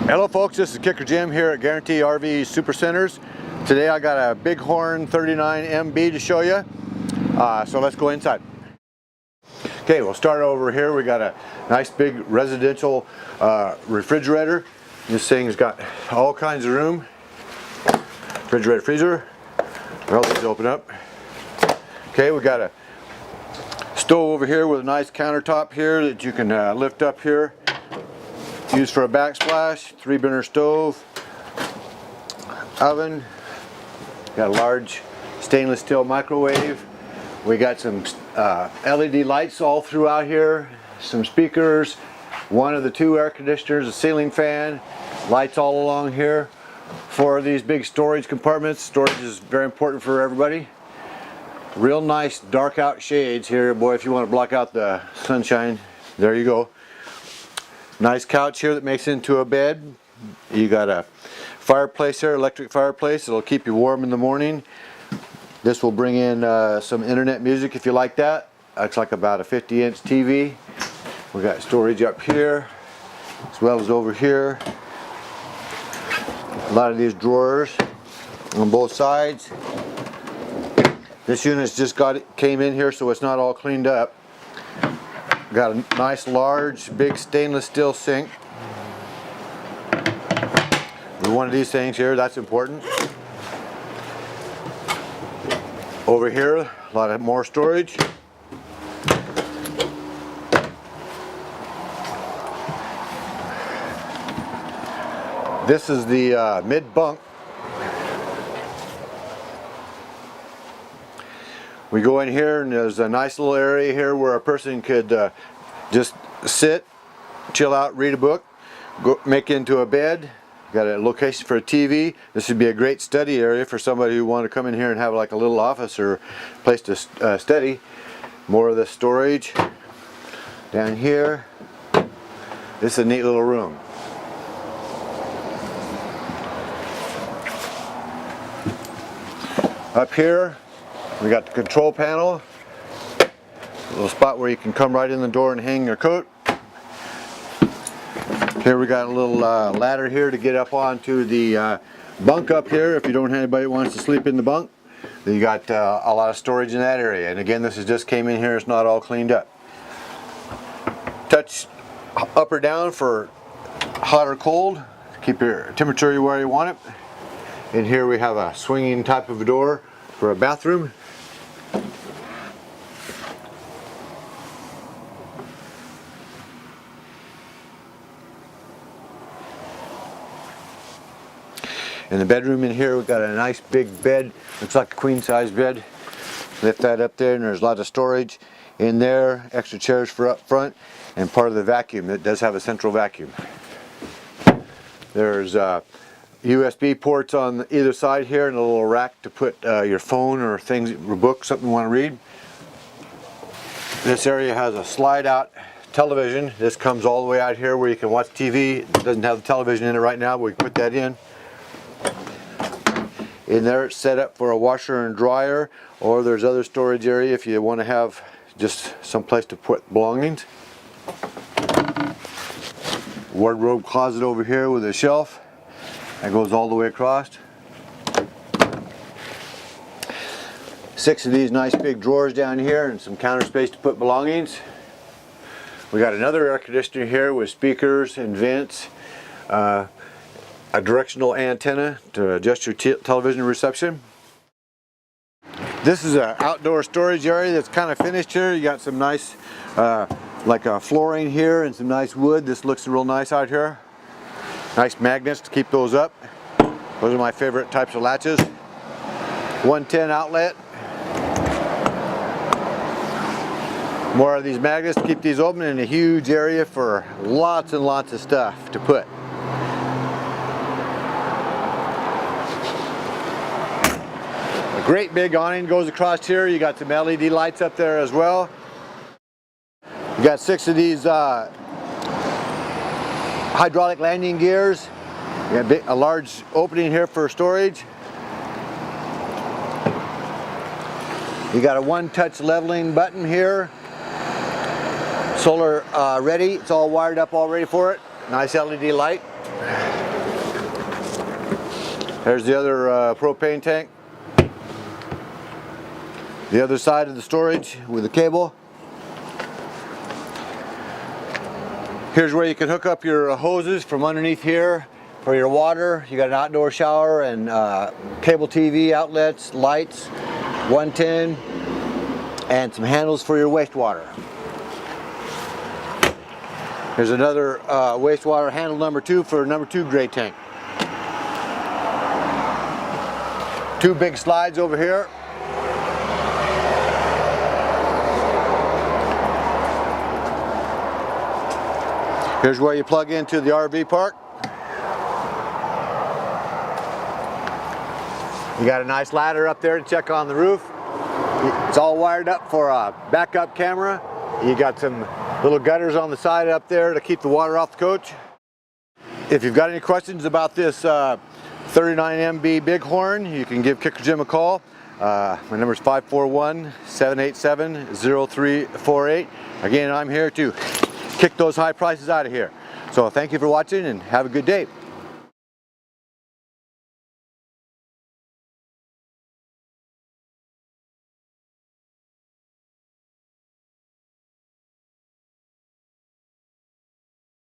Hello folks, this is Kicker Jim here at Guaranty RV Super Centers. Today I got a Bighorn 39 MB to show you. So let's go inside. Okay, we'll start over here. We got a nice big residential refrigerator. This thing's got all kinds of room. Refrigerator, freezer. Well, let's open up. Okay, we got a stove over here with a nice countertop here that you can lift up here. Used for a backsplash, 3-burner stove, oven, got a large stainless steel microwave. We got some LED lights all throughout here, some speakers, one of the 2 air conditioners, a ceiling fan, lights all along here. 4 of these big storage compartments. Storage is very important for everybody. Real nice dark out shades here. Boy, if you want to block out the sunshine, there you go. Nice couch here that makes into a bed. You got a fireplace here, electric fireplace. It'll keep you warm in the morning. This will bring in some internet music if you like that. Looks like about a 50-inch TV. We got storage up here as well as over here. A lot of these drawers on both sides. This unit's just came in here, so it's not all cleaned up. Got a nice large big stainless steel sink. With one of these things here, that's important. Over here, a lot of more storage. This is the mid bunk. We go in here and there's a nice little area here where a person could just sit, chill out, read a book, make into a bed. Got a location for a TV. This would be a great study area for somebody who want to come in here and have like a little office or place to study. More of the storage. Down here, this is a neat little room. Up here, we got the control panel, a little spot where you can come right in the door and hang your coat. Here we got a little ladder here to get up onto the bunk up here if you don't have anybody who wants to sleep in the bunk. You got a lot of storage in that area, and again, this is just came in here, it's not all cleaned up. Touch up or down for hot or cold, keep your temperature where you want it. In here we have a swinging type of a door for a bathroom. In the bedroom in here, we've got a nice big bed. Looks like a queen size bed. Lift that up there and there's a lot of storage in there. Extra chairs for up front and part of the vacuum. It does have a central vacuum. There's USB ports on either side here and a little rack to put your phone or things, or book, something you want to read. This area has a slide out television. This comes all the way out here where you can watch TV. It doesn't have the television in it right now, but we can put that in. In there it's set up for a washer and dryer, or there's other storage area if you want to have just some place to put belongings. Wardrobe closet over here with a shelf that goes all the way across. 6 of these nice big drawers down here and some counter space to put belongings. We got another air conditioner here with speakers and vents. A directional antenna to adjust your television reception. This is an outdoor storage area that's kind of finished here. You got some nice like a flooring here and some nice wood. This looks real nice out here. Nice magnets to keep those up. Those are my favorite types of latches. 110 outlet. More of these magnets to keep these open, and a huge area for lots and lots of stuff to put. Great big awning goes across here. You got some LED lights up there as well. You got 6 of these hydraulic landing gears. You got a large opening here for storage. You got a one-touch leveling button here. Solar ready. It's all wired up already for it. Nice LED light. There's the other propane tank. The other side of the storage with the cable. Here's where you can hook up your hoses from underneath here for your water. You got an outdoor shower and cable TV outlets, lights, 110, and some handles for your wastewater. Here's another wastewater handle number 2 for number 2 gray tank. 2 big slides over here. Here's where you plug into the RV park. You got a nice ladder up there to check on the roof. It's all wired up for a backup camera. You got some little gutters on the side up there to keep the water off the coach. If you've got any questions about this 39 MB Bighorn, you can give Kicker Jim a call. My number is 541-787-0348. Again, I'm here to kick those high prices out of here. So thank you for watching and have a good day.